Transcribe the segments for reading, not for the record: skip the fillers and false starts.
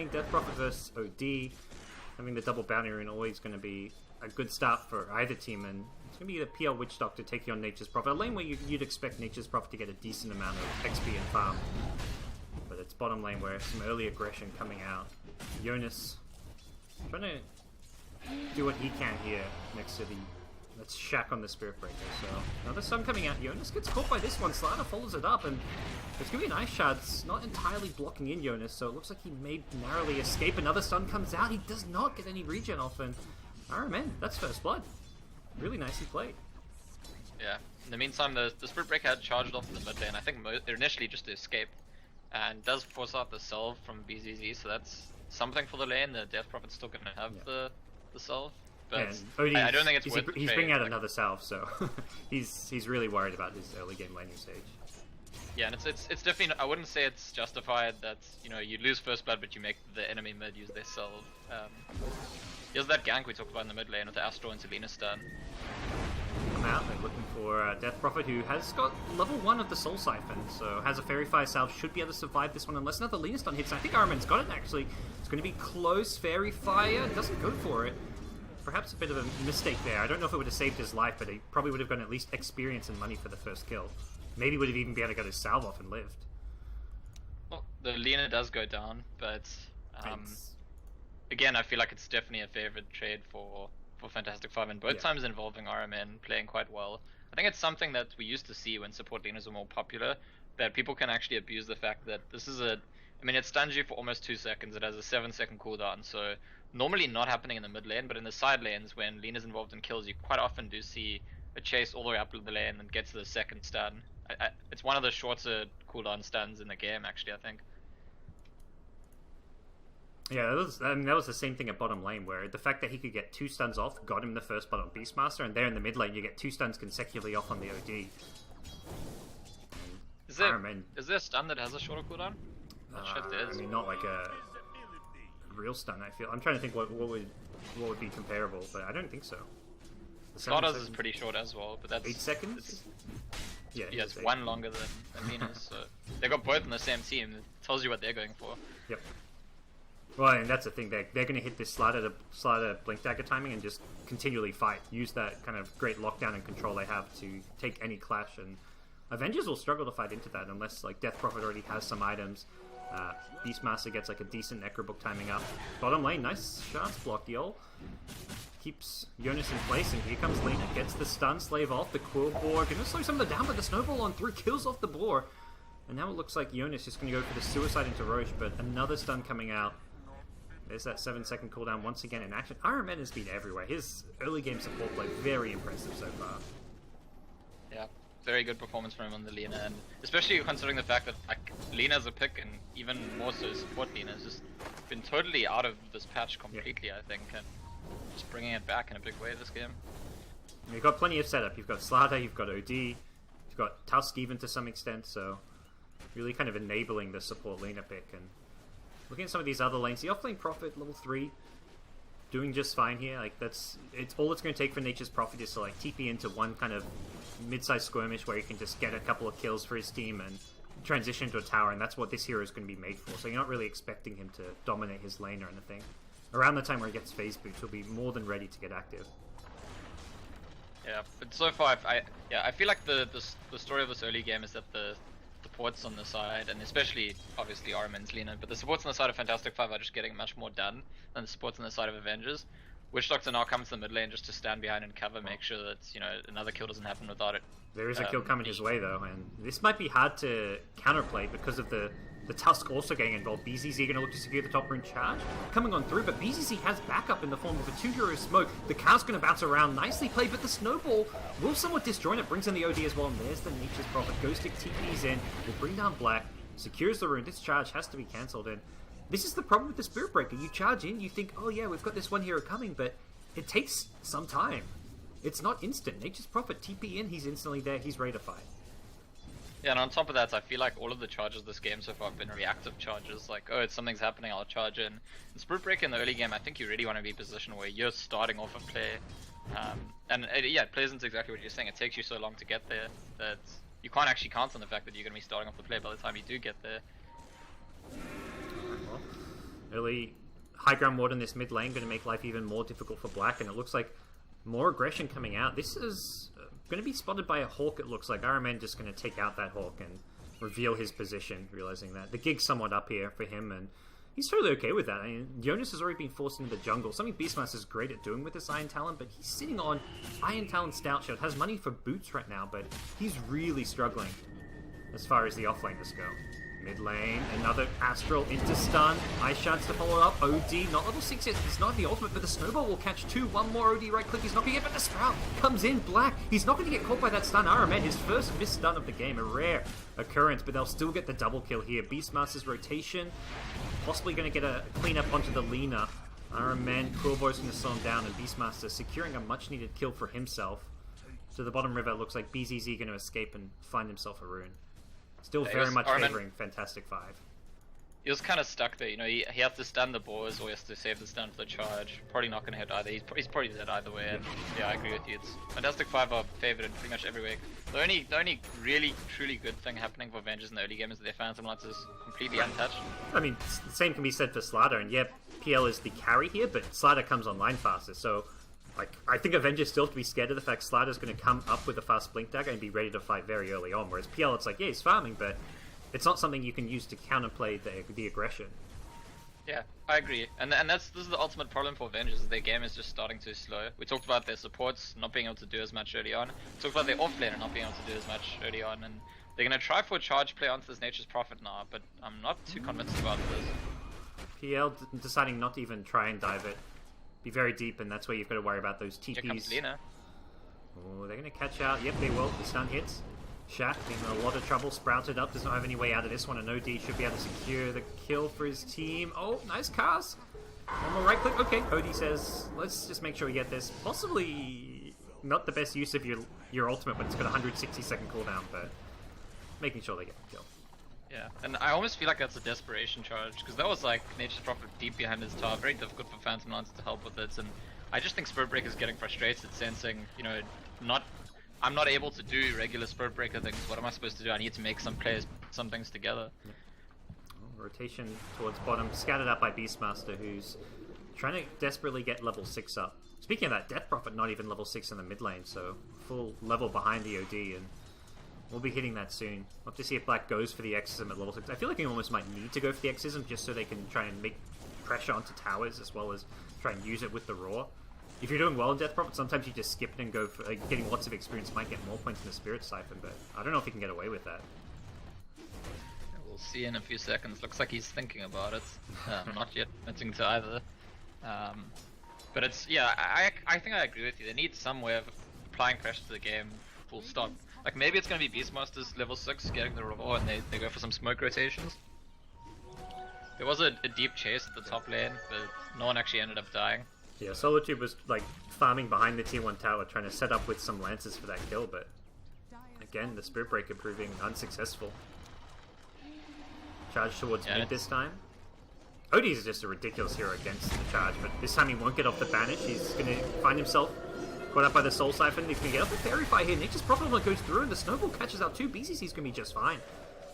lane, Death Prophet versus OD. Having the double bounty rune always going to be a good start for either team, and it's going to be the PL Witch Doctor taking on Nature's Prophet. A lane where you'd expect Nature's Prophet to get a decent amount of XP and farm. But it's bottom lane where some early aggression coming out. Jonas trying to do what he can here next to the... Let's shack on the Spirit Breaker. So another stun coming out. Jonas gets caught by this one. Slider follows it up, and there's going to be an Ice Shard. It's not entirely blocking in Jonas, so it looks like he may narrowly escape. Another stun comes out. He does not get any regen off, and RMN, that's first blood. Really nicely played. Yeah. In the meantime, the Spirit Breaker had charged off the mid lane. I think initially just to escape, and does force out the salve from BZZ, so that's something for the lane. The Death Prophet's still going to have the salve. But I don't think it's worth he's bringing out another salve, so he's really worried about his early game laning stage. Yeah, and it's definitely, I wouldn't say it's justified that, you know, you lose first blood but you make the enemy mid use their salve. Here's that gank we talked about in the mid lane with the Astro and Selena stun. Come out, they're looking for Death Prophet, who has got level 1 of the Soul Siphon, so has a Fairy Fire salve, should be able to survive this one unless another Lena stun hits. I think Armin's got it actually. It's going to be close. Fairy Fire doesn't go for it. Perhaps a bit of a mistake there. I don't know if it would have saved his life, but he probably would have gotten at least experience and money for the first kill. Maybe would have even been able to get his salve off and lived. Well, the Lena does go down, but again, I feel like it's definitely a favorite trade for Fantastic Five, and both times involving RMN playing quite well. I think it's something that we used to see when support Lenas were more popular, that people can actually abuse the fact that this is a... I mean, it stuns you for almost 2 seconds, it has a 7-second cooldown, so normally not happening in the mid lane, but in the side lanes, when Lena's involved in kills, you quite often do see a chase all the way up the lane and get to the second stun. It's one of the shorter cooldown stuns in the game, actually, I think. Yeah, that was the same thing at bottom lane, where the fact that he could get 2 stuns off got him the first blood on Beastmaster, and there in the mid lane you get 2 stuns consecutively off on the OD. Is there a stun that has a shorter cooldown? Not sure if there is. I mean, not like a real stun, I feel. I'm trying to think what would be comparable, but I don't think so. Slaughter's is pretty short as well, but that's... 8 seconds? Yeah, it's 1 longer than Lena's, so... They got both on the same team, it tells you what they're going for. Yep. Well, and that's the thing, they're going to hit this slider blink dagger timing and just continually fight. Use that kind of great lockdown and control they have to take any clash, and Avengers will struggle to fight into that unless like Death Prophet already has some items. Beastmaster gets like a decent Necrobook timing up. Bottom lane, nice chance block, Yol. Keeps Jonas in place, and here comes Lena, gets the stun slave off, the Quill Boar, gonna slow some of them down, but the snowball on through kills off the boar. And now it looks like Jonas is gonna go for the suicide into Roche, but another stun coming out. There's that 7-second cooldown once again in action. RMN has been everywhere. His early game support play, very impressive so far. Yeah, very good performance from him on the Lena, and especially considering the fact that like Lena's a pick, and even more so support Lena has just been totally out of this patch completely, I think, and just bringing it back in a big way this game. You've got plenty of setup. You've got Slaughter, you've got OD, you've got Tusk even to some extent, so really kind of enabling the support Lena pick. And looking at some of these other lanes, the offlane Prophet level 3 doing just fine here. Like it's all it's going to take for Nature's Prophet is to like TP into one kind of mid-sized skirmish where he can just get a couple of kills for his team and transition to a tower, and that's what this hero is going to be made for. So you're not really expecting him to dominate his lane or anything. Around the time where he gets phase boots, he'll be more than ready to get active. Yeah, but so far, I feel like the story of this early game is that the supports on the side, and especially obviously Armin's Lena, but the supports on the side of Fantastic Five are just getting much more done than the supports on the side of Avengers. Witch Doctor now comes to the mid lane just to stand behind and cover, make sure that another kill doesn't happen without it. There is a kill coming his way though, and this might be hard to counterplay because of the Tusk also getting involved. BZZ going to look to secure the top rune charge, coming on through, but BZZ has backup in the form of a 2-hero smoke. The Cow's going to bounce around, nicely played, but the snowball will somewhat disjoint it, brings in the OD as well, and there's the Nature's Prophet. Ghost Stick TP's in, will bring down Black, secures the rune. This charge has to be cancelled, and this is the problem with the Spirit Breaker. You charge in, you think, oh yeah, we've got this one hero coming, but it takes some time. It's not instant. Nature's Prophet TP in, he's instantly there, he's ready to fight. Yeah, and on top of that, I feel like all of the charges this game so far have been reactive charges. Like, oh, something's happening, I'll charge in. In Spirit Breaker in the early game, I think you really want to be positioned where you're starting off a play. Yeah, it plays into exactly what you're saying. It takes you so long to get there that you can't actually count on the fact that you're going to be starting off the play by the time you do get there. Early high ground ward in this mid lane going to make life even more difficult for Black, and it looks like more aggression coming out. This is going to be spotted by a Hawk, it looks like. RMN just going to take out that Hawk and reveal his position, realizing that the gig's somewhat up here for him, and he's totally okay with that. I mean, Jonas has already been forced into the jungle, something Beastmaster's great at doing with this Iron Talon, but he's sitting on Iron Talon Stout Shield, has money for boots right now, but he's really struggling as far as the offlaners go. Mid lane, another Astral into stun. Ice Shards to follow up. OD, not level 6 yet. It's not the ultimate, but the Snowball will catch 2. One more OD right click. He's not going to get, but the Sprout comes in. Black. He's not going to get caught by that stun. RMN, his first missed stun of the game. A rare occurrence, but they'll still get the double kill here. Beastmaster's rotation. Possibly going to get a clean up onto the Lina. RMN, Quillboy's going to slow him down, and Beastmaster securing a much needed kill for himself. To the bottom river, it looks like BZZ going to escape and find himself a rune. Still very much favoring Fantastic Five. He was kind of stuck there, you know, he has to stun the boars or he has to save the stun for the charge. Probably not going to hit either, he's probably dead either way, and yeah, I agree with you. It's Fantastic Five are favored in pretty much every week. The only really, truly good thing happening for Avengers in the early game is that their Phantom Lance is completely untouched. I mean, the same can be said for Slider, and yeah, PL is the carry here, but Slider comes online faster, so like, I think Avengers still have to be scared of the fact Slider's going to come up with a fast Blink Dagger and be ready to fight very early on, whereas PL, it's like, yeah, he's farming, but it's not something you can use to counterplay the aggression. Yeah, I agree. And this is the ultimate problem for Avengers, is their game is just starting too slow. We talked about their supports not being able to do as much early on. We talked about their offlaner not being able to do as much early on, and they're going to try for a charge play onto this Nature's Prophet now, but I'm not too convinced about this. PL deciding not to even try and dive it. Be very deep, and that's where you've got to worry about those TPs. Here comes Lina. Oh, they're going to catch out. Yep, they will. The stun hits. Shat in a lot of trouble, sprouted up, does not have any way out of this one, and OD should be able to secure the kill for his team. Oh, nice cast. One more right click. Okay, OD says, let's just make sure we get this. Possibly not the best use of your ultimate when it's got a 160-second cooldown, but making sure they get the kill. Yeah, and I almost feel like that's a desperation charge, because that was like Nature's Prophet deep behind his tower, very difficult for Phantom Lance to help with it, and I just think Spirit Breaker is getting frustrated, sensing, you know, I'm not able to do regular Spirit Breaker things. What am I supposed to do? I need to make some players put some things together. Yeah. Rotation towards bottom, scattered out by Beastmaster, who's trying to desperately get level 6 up. Speaking of that, Death Prophet not even level 6 in the mid lane, so full level behind the OD, and we'll be hitting that soon. We'll have to see if Black goes for the Exorcism at level 6. I feel like he almost might need to go for the Exorcism just so they can try and make pressure onto towers as well as try and use it with the Roar. If you're doing well in Death Prophet, sometimes you just skip it and go for getting lots of experience might get more points in the Spirit Siphon, but I don't know if he can get away with that. We'll see in a few seconds. Looks like he's thinking about it. Not yet admitting to either. But it's, yeah, I think I agree with you. They need some way of applying pressure to the game, full stop. Like, maybe it's going to be Beastmaster's level 6 getting the Roar and they go for some smoke rotations. There was a deep chase at the top lane, but no one actually ended up dying. Yeah, Solitude was like farming behind the tier 1 tower, trying to set up with some lances for that kill, but again, the Spirit Breaker proving unsuccessful. Charge towards mid this time. Odie is just a ridiculous hero against the charge, but this time he won't get off the banish. He's going to find himself caught up by the Soul Siphon. He's going to get off the Fairy Fire here. Nature's Prophet goes through, and the Snowball catches out too. BCC's going to be just fine.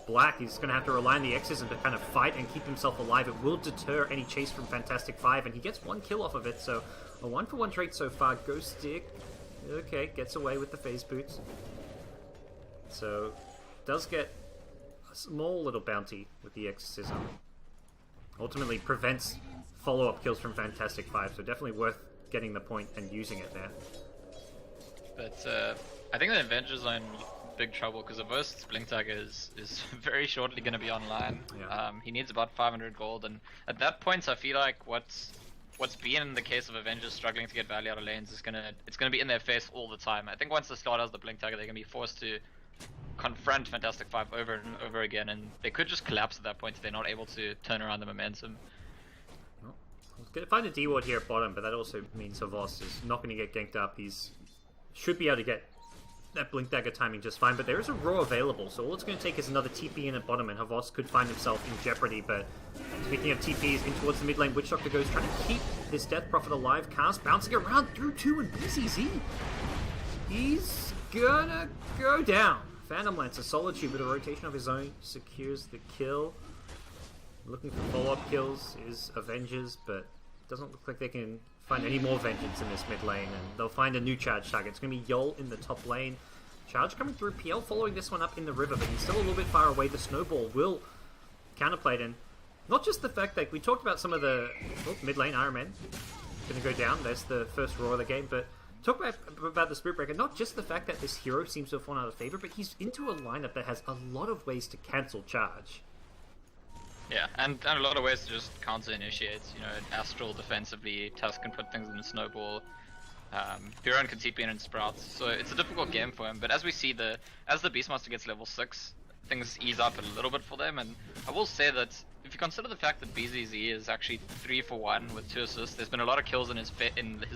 Black, he's going to have to rely on the Exorcism to kind of fight and keep himself alive. It will deter any chase from Fantastic Five, and he gets one kill off of it, so a 1-for-1 trade so far. Ghost Stick, okay, gets away with the Phase Boots. So, does get a small little bounty with the Exorcism. Ultimately prevents follow-up kills from Fantastic Five, so definitely worth getting the point and using it there. But I think the Avengers are in big trouble because Avost's Blink Dagger is very shortly going to be online. Yeah. He needs about 500 gold, and at that point I feel like what's been in the case of Avengers struggling to get value out of lanes is it's gonna be in their face all the time. I think once the slot has the Blink Dagger, they're gonna be forced to confront Fantastic Five over and over again, and they could just collapse at that point if they're not able to turn around the momentum. Well, gonna find a D-ward here at bottom, but that also means Havost is not going to get ganked up. He's should be able to get that Blink Dagger timing just fine, but there is a Roar available, so all it's going to take is another TP in at bottom, and Havost could find himself in jeopardy. But speaking of TPs, in towards the mid lane, Witch Doctor goes trying to keep this Death Prophet alive. Cast bouncing around through 2 and BCZ. He's gonna go down. Phantom Lancer, Solitude with a rotation of his own, secures the kill. Looking for follow-up kills is Avengers, but doesn't look like they can find any more Vengeance in this mid lane, and they'll find a new charge target. It's going to be Yol in the top lane. Charge coming through, PL following this one up in the river, but he's still a little bit far away. The snowball will counterplay it, and not just the fact that we talked about some of the mid lane Iron Man going to go down. There's the first roar of the game, but talk about the Spirit Breaker. Not just the fact that this hero seems to have fallen out of favor, but he's into a lineup that has a lot of ways to cancel charge. Yeah, and a lot of ways to just counter initiate. You know, Astral defensively, Tusk can put things in the snowball. Piron can TP in and Sprouts, so it's a difficult game for him. But as we see, as the Beastmaster gets level 6, things ease up a little bit for them. And I will say that if you consider the fact that BZZ is actually 3 for 1 with 2 assists, there's been a lot of kills in his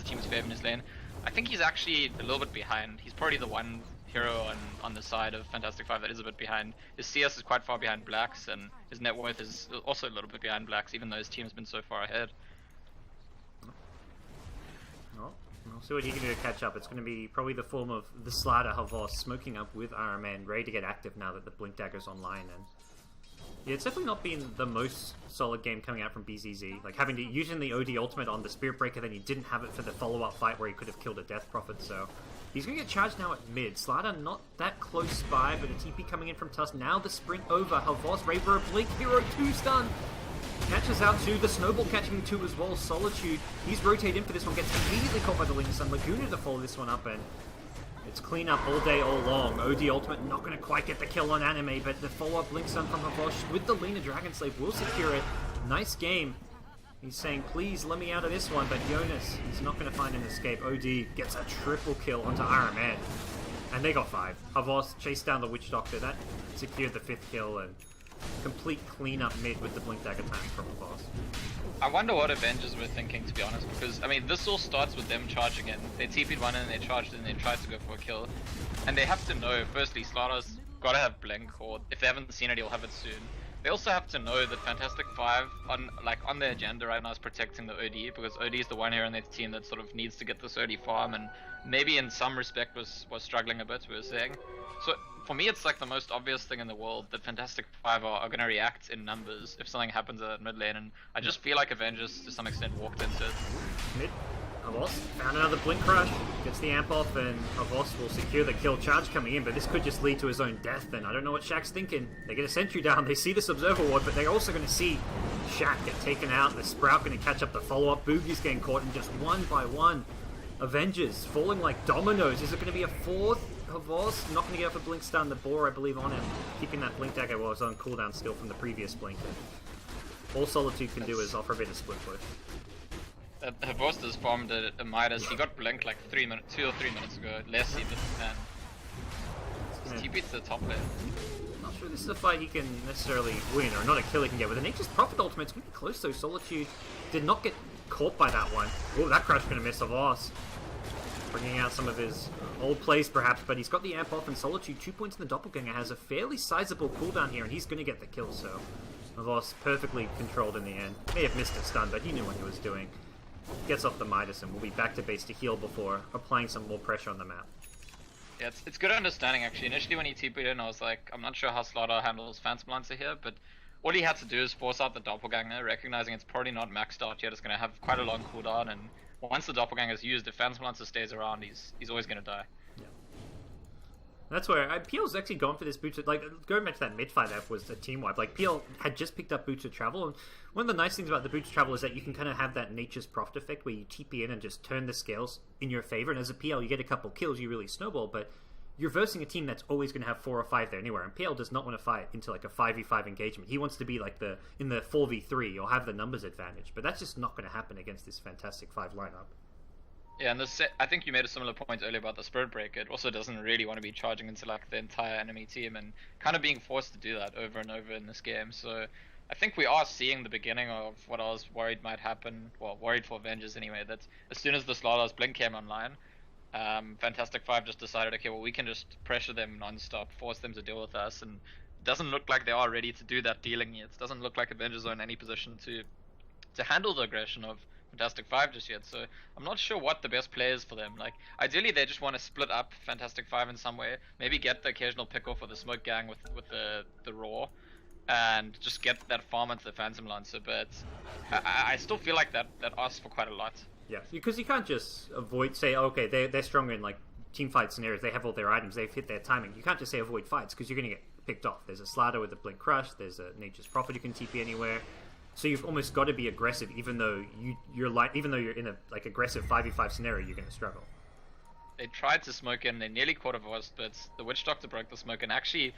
team's favor in his lane. I think he's actually a little bit behind. He's probably the one hero on the side of Fantastic Five that is a bit behind. His CS is quite far behind Black's, and his net worth is also a little bit behind Black's, even though his team's been so far ahead. We'll see what he can do to catch up. It's going to be probably the form of the Slider Havos smoking up with RMN, ready to get active now that the Blink Dagger's online. And yeah, it's definitely not been the most solid game coming out from BZZ. Like having to using the OD ultimate on the Spirit Breaker, then he didn't have it for the follow-up fight where he could have killed a Death Prophet. So he's going to get charged now at mid. Slider not that close by, but a TP coming in from Tusk. Now the sprint over. Havos, Raver, Blink, Hero 2 stun. Catches out to the Snowball catching 2 as well. Solitude, he's rotated in for this one, gets immediately caught by the Ling Sun. Laguna to follow this one up, and it's clean up all day, all long. OD ultimate not going to quite get the kill on Anime, but the follow-up Ling Sun from Havos with the Lena Dragon Slave will secure it. Nice game. He's saying, please let me out of this one, but Jonas, he's not going to find an escape. OD gets a triple kill onto RMN, and they got 5. Havos chased down the Witch Doctor. That secured the 5th kill, and complete cleanup mid with the Blink Dagger time from the boss. I wonder what Avengers were thinking, to be honest, because, I mean, this all starts with them charging in. They TP'd one in, and they charged in, and they tried to go for a kill. And they have to know, firstly, Slider's gotta have Blink, or if they haven't seen it, he'll have it soon. They also have to know that Fantastic Five, on their agenda right now, is protecting the OD, because OD is the one hero in their team that sort of needs to get this OD farm, and maybe in some respect was struggling a bit, we were saying. So, for me, it's like the most obvious thing in the world that Fantastic Five are going to react in numbers if something happens at that mid lane, and I just feel like Avengers, to some extent, walked into it. Mid, Havos found another Blink Crush, gets the amp off, and Havos will secure the kill. Charge coming in, but this could just lead to his own death, and I don't know what Shaq's thinking. They get a sentry down, they see this Observer Ward, but they're also going to see Shaq get taken out, the Sprout going to catch up the follow-up, Boogie's getting caught, and just one by one, Avengers falling like dominoes. Is it going to be a 4th? Havos not going to get off a Blink Stun, the Boar I believe on him, keeping that Blink Dagger while it's on cooldown still from the previous Blink. All Solitude can do is offer a bit of split push. Havos has farmed a Midas. He got Blink like 2 or 3 minutes ago, less even, and TP to the top lane. Not sure this is a fight he can necessarily win, or not a kill he can get with. The Nature's Prophet ultimate's going to be close though. Solitude did not get caught by that one. Oh, that crush going to miss Havos. Bringing out some of his old plays perhaps, but he's got the amp off, and Solitude 2 points in the Doppelganger has a fairly sizable cooldown here, and he's going to get the kill, so Havos perfectly controlled in the end. May have missed a stun, but he knew what he was doing. Gets off the Midas, and we'll be back to base to heal before applying some more pressure on the map. Yeah, it's good understanding actually. Initially when he TP'd in, I was like, I'm not sure how Slaughter handles Phantom Lancer here, but all he had to do is force out the Doppelganger, recognizing it's probably not maxed out yet, it's going to have quite a long cooldown, and once the Doppelganger is used, if Phantom Lancer stays around, he's always going to die. Yeah. That's where PL's actually gone for this boot to, like, going back to that mid fight that was a team wipe. Like, PL had just picked up Boots to Travel, and one of the nice things about the Boots to Travel is that you can kind of have that Nature's Prophet effect where you TP in and just turn the scales in your favor, and as a PL you get a couple kills, you really snowball, but you're versing a team that's always going to have 4 or 5 there anywhere, and PL does not want to fight into like a 5v5 engagement. He wants to be like in the 4v3 or have the numbers advantage, but that's just not going to happen against this Fantastic Five lineup. Yeah, and I think you made a similar point earlier about the Spirit Breaker. It also doesn't really want to be charging into like the entire enemy team, and kind of being forced to do that over and over in this game. So I think we are seeing the beginning of what I was worried might happen, well, worried for Avengers anyway, that as soon as the Slaughter's Blink came online, Fantastic Five just decided, okay, well, we can just pressure them non-stop, force them to deal with us, and it doesn't look like they are ready to do that dealing yet. It doesn't look like Avengers are in any position to handle the aggression of Fantastic Five just yet, so I'm not sure what the best play is for them. Like, ideally they just want to split up Fantastic Five in some way, maybe get the occasional pick off of the smoke gang with the Roar, and just get that farm into the Phantom Lancer, but I still feel like that asks for quite a lot. Yeah, because you can't just avoid, say, okay, they're stronger in like team fight scenarios, they have all their items, they've hit their timing. You can't just say avoid fights, because you're going to get picked off. There's a Slider with a Blink Crush, there's a Nature's Prophet you can TP anywhere. So you've almost got to be aggressive, even though you're in a like aggressive 5v5 scenario, you're going to struggle. They tried to smoke in, they nearly caught a Vost, but the Witch Doctor broke the smoke, and actually,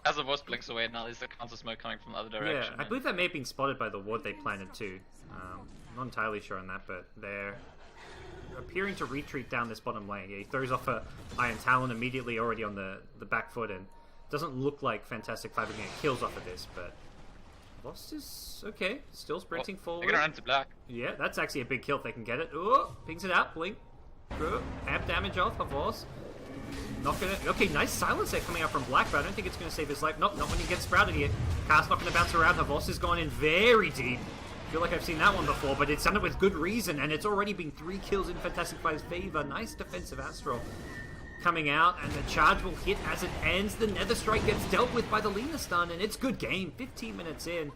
as the Vost blinks away, now there's the counter smoke coming from the other direction. Yeah, I believe that may have been spotted by the ward they planted too. I'm not entirely sure on that, but they're appearing to retreat down this bottom lane. Yeah, he throws off a Iron Talon immediately already on the back foot, and doesn't look like Fantastic Five are going to get kills off of this, but Vost is okay, still sprinting forward. They're going to run to black. Yeah, that's actually a big kill if they can get it. Oh, pings it out, blink. Amp damage off of Voss. Not gonna. Okay, nice silence there coming out from Black, but I don't think it's gonna save his life. Nope, not when he gets sprouted here. Cast not gonna bounce around. Voss has gone in very deep. I feel like I've seen that one before, but it's done it with good reason, and it's already been 3 kills in Fantastic Five's favor. Nice defensive Astral coming out, and the charge will hit as it ends. The Nether Strike gets dealt with by the Lina stun, and it's good game. 15 minutes in.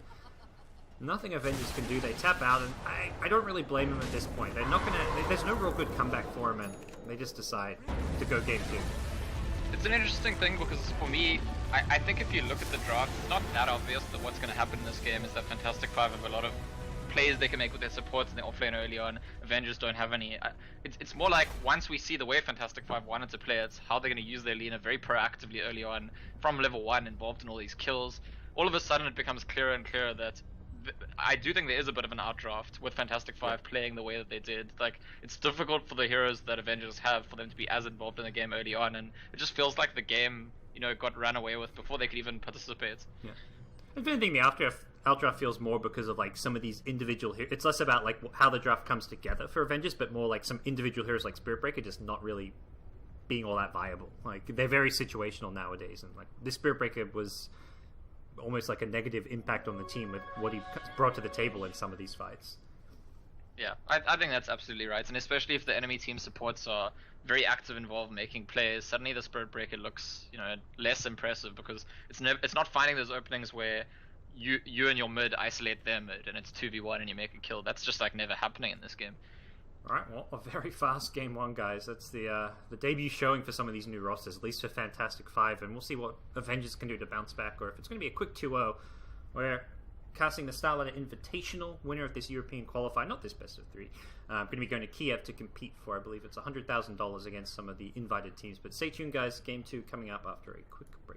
Nothing Avengers can do. They tap out, and I don't really blame them at this point. They're not gonna. There's no real good comeback for them, and they just decide to go game 2. It's an interesting thing because for me, I think if you look at the draft, it's not that obvious that what's going to happen in this game is that Fantastic Five have a lot of plays they can make with their supports and their offlane early on. Avengers don't have any. It's more like once we see the way Fantastic Five wanted to play, it's how they're going to use their Lina very proactively early on from level 1, involved in all these kills. All of a sudden, it becomes clearer and clearer that I do think there is a bit of an outdraft with Fantastic Five playing the way that they did. Like, it's difficult for the heroes that Avengers have for them to be as involved in the game early on, and it just feels like the game, got ran away with before they could even participate. Yeah. If anything, the outdraft feels more because of like some of these individual heroes. It's less about like how the draft comes together for Avengers, but more like some individual heroes like Spirit Breaker just not really being all that viable. Like, they're very situational nowadays, and like this Spirit Breaker was almost like a negative impact on the team with what he brought to the table in some of these fights. Yeah, I think that's absolutely right, and especially if the enemy team supports are very active, involved, making plays, suddenly the Spirit Breaker looks, less impressive because it's not finding those openings where you and your mid isolate their mid and it's 2v1 and you make a kill. That's just like never happening in this game. Alright, well, a very fast game 1, guys. That's the debut showing for some of these new rosters, at least for Fantastic Five, and we'll see what Avengers can do to bounce back, or if it's going to be a quick 2-0, where casting the Starlighter Invitational, winner of this European qualifier, not this best of 3, going to be going to Kiev to compete for, I believe it's $100,000 against some of the invited teams. But stay tuned, guys. Game 2 coming up after a quick break.